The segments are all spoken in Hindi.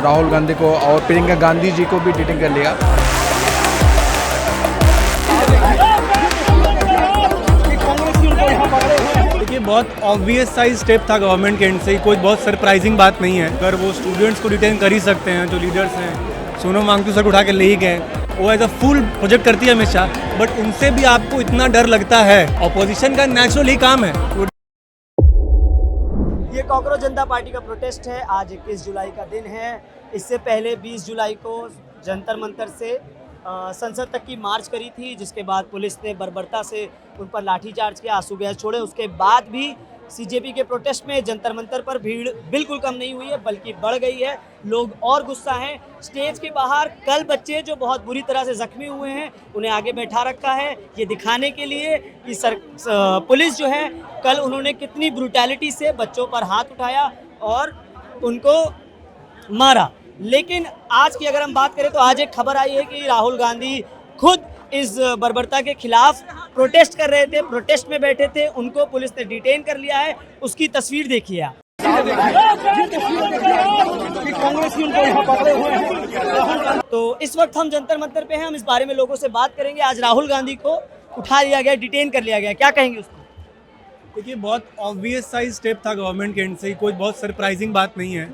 राहुल गांधी को और प्रियंका गांधी जी को भी डिटेन कर लिया। देखिए, बहुत ऑब्वियस सा स्टेप था गवर्नमेंट के एंड से, कोई बहुत सरप्राइजिंग बात नहीं है। अगर वो स्टूडेंट्स को डिटेन कर ही सकते हैं, जो लीडर्स हैं, सोनम वांगचुक सर को उठा के ले ही गए, वो एज अ फुल प्रोजेक्ट करती है हमेशा, बट उनसे भी आपको इतना डर लगता है। ऑपोजिशन का नेचुरल ही काम है। ये कॉकरोच जनता पार्टी का प्रोटेस्ट है। आज 21 जुलाई का दिन है। इससे पहले 20 जुलाई को जंतर मंतर से संसद तक की मार्च करी थी, जिसके बाद पुलिस ने बर्बरता से उन पर लाठीचार्ज किया, आंसू गैस छोड़े। उसके बाद भी सीजेपी के प्रोटेस्ट में जंतर मंतर पर भीड़ बिल्कुल कम नहीं हुई है, बल्कि बढ़ गई है। लोग और गुस्सा हैं। स्टेज के बाहर कल बच्चे जो बहुत बुरी तरह से जख्मी हुए हैं, उन्हें आगे बैठा रखा है, ये दिखाने के लिए कि पुलिस जो है, कल उन्होंने कितनी ब्रूटैलिटी से बच्चों पर हाथ उठाया और उनको मारा। लेकिन आज की अगर हम बात करें तो आज एक खबर आई है कि राहुल गांधी खुद इस बर्बरता के खिलाफ प्रोटेस्ट कर रहे थे, प्रोटेस्ट में बैठे थे, उनको पुलिस ने डिटेन कर लिया है। उसकी तस्वीर देखिए आप। तो इस वक्त हम जंतर मंतर पे हैं, हम इस बारे में लोगों से बात करेंगे। आज राहुल गांधी को उठा लिया गया, डिटेन कर लिया गया, क्या कहेंगे उसको? देखिए, बहुत ऑब्वियस सा स्टेप था गवर्नमेंट के एंड से, कोई बहुत सरप्राइजिंग बात नहीं है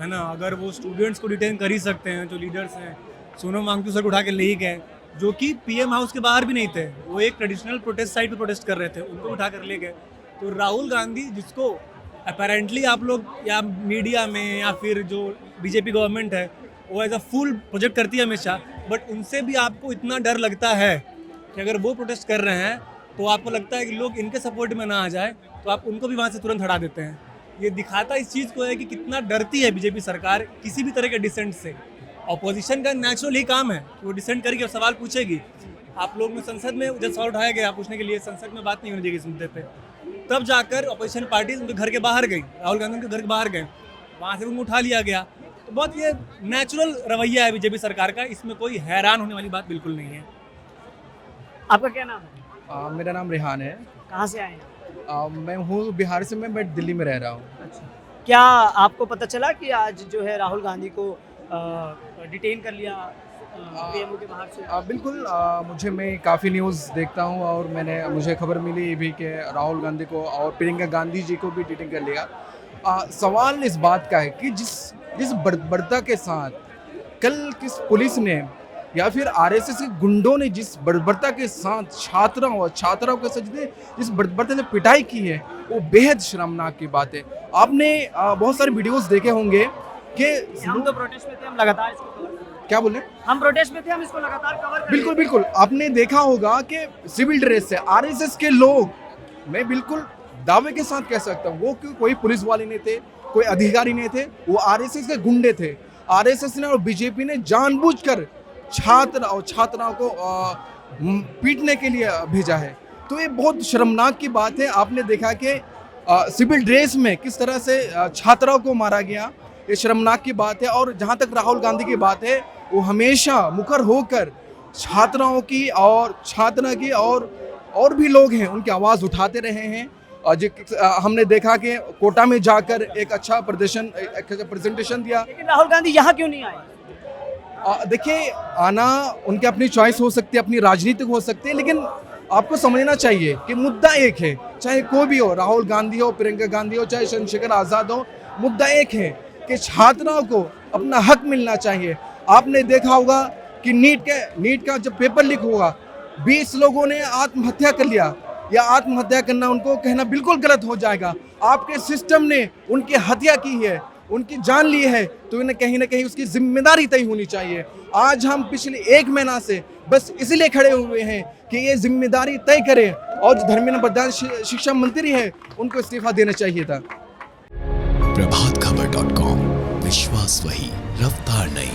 ना। अगर वो स्टूडेंट्स को डिटेन कर ही सकते हैं, जो लीडर्स हैं, सोनम वांगचुक सर को उठा के ले ही गए, जो कि पीएम हाउस के बाहर भी नहीं थे, वो एक ट्रेडिशनल प्रोटेस्ट साइट पे प्रोटेस्ट कर रहे थे, उनको उठा कर ले गए। तो राहुल गांधी, जिसको अपेरेंटली आप लोग या मीडिया में या फिर जो बीजेपी गवर्नमेंट है, वो एज अ फुल प्रोजेक्ट करती है हमेशा, बट उनसे भी आपको इतना डर लगता है कि अगर वो प्रोटेस्ट कर रहे हैं तो आपको लगता है कि लोग इनके सपोर्ट में ना आ जाए, तो आप उनको भी वहाँ से तुरंत हटा देते हैं। ये दिखाता इस चीज़ को है कि कितना डरती है बीजेपी सरकार किसी भी तरह के डिसेंट से। ऑपोजिशन का नेचुरल ही काम है कि वो डिसेंट करके सवाल पूछेगी। आप लोग में संसद में जब सवाल उठाया गया पूछने के लिए, संसद में बात नहीं होनी चाहिए इस मुद्दे पे, तब जाकर ऑपोजिशन पार्टी उनके घर के बाहर गई, राहुल गांधी उनके घर के बाहर गए, वहाँ से उनको उठा लिया गया। तो बहुत ये नेचुरल रवैया है बीजेपी सरकार का, इसमें कोई हैरान होने वाली बात बिल्कुल नहीं है। आपका क्या नाम है? मेरा नाम रेहान है। कहाँ से आए हैं? मैं हूँ बिहार से, मैं दिल्ली में रह रहा हूँ। अच्छा, क्या आपको पता चला कि आज जो है राहुल गांधी को डिटेन कर लिया पीएमओ के बाहर से? बिल्कुल, मैं काफ़ी न्यूज़ देखता हूँ और मुझे खबर मिली भी कि राहुल गांधी को और प्रियंका गांधी जी को भी डिटेन कर लिया। सवाल इस बात का है कि जिस बर्बरता के साथ कल किस पुलिस ने या फिर आरएसएस के गुंडों ने जिस बर्बरता के साथ छात्राओं के साथ जिस बर्बरता से पिटाई की है, वो बेहद शर्मनाक की बात है। आपने बहुत सारे वीडियोस देखे होंगे कि हम तो प्रोटेस्ट में थे, हम लगातार इसको कवर कर रहे हैं। क्या बोले? हम प्रोटेस्ट में थे, हम इसको लगातार कवर कर रहे हैं। बिल्कुल, आपने देखा होगा कि सिविल ड्रेस से आरएसएस के लोग, मैं बिल्कुल दावे के साथ कह सकता हूँ, वो कोई पुलिस वाले नहीं थे, कोई अधिकारी नहीं थे, वो आरएसएस के गुंडे थे। आरएसएस ने और बीजेपी ने जानबूझकर छात्राओं को पीटने के लिए भेजा है। तो ये बहुत शर्मनाक की बात है। आपने देखा कि सिविल ड्रेस में किस तरह से छात्राओं को मारा गया, ये शर्मनाक की बात है। और जहाँ तक राहुल गांधी की बात है, वो हमेशा मुखर होकर छात्राओं की और छात्रा की और भी लोग हैं उनकी आवाज़ उठाते रहे हैं। हमने देखा कि कोटा में जाकर एक अच्छा प्रेजेंटेशन दिया। लेकिन राहुल गांधी यहाँ क्यों नहीं आए? देखिए, आना उनकी अपनी चॉइस हो सकती है, अपनी राजनीतिक हो सकती है, लेकिन आपको समझना चाहिए कि मुद्दा एक है, चाहे कोई भी हो, राहुल गांधी हो, प्रियंका गांधी हो, चाहे चंद्रशेखर आज़ाद हो, मुद्दा एक है कि छात्राओं को अपना हक मिलना चाहिए। आपने देखा होगा कि नीट का जब पेपर लीक हुआ, 20 लोगों ने आत्महत्या कर लिया, या आत्महत्या करना उनको कहना बिल्कुल गलत हो जाएगा। आपके सिस्टम ने उनकी हत्या की है, उनकी जान ली है, तो इन्हें कहीं ना कहीं उसकी जिम्मेदारी तय होनी चाहिए। आज हम पिछले 1 महीना से बस इसलिए खड़े हुए हैं कि ये जिम्मेदारी तय करें, और जो धर्मेंद्र प्रधान शिक्षा मंत्री है, उनको इस्तीफा देना चाहिए था। प्रभातखबर.com, विश्वास वही, रफ्तार नहीं।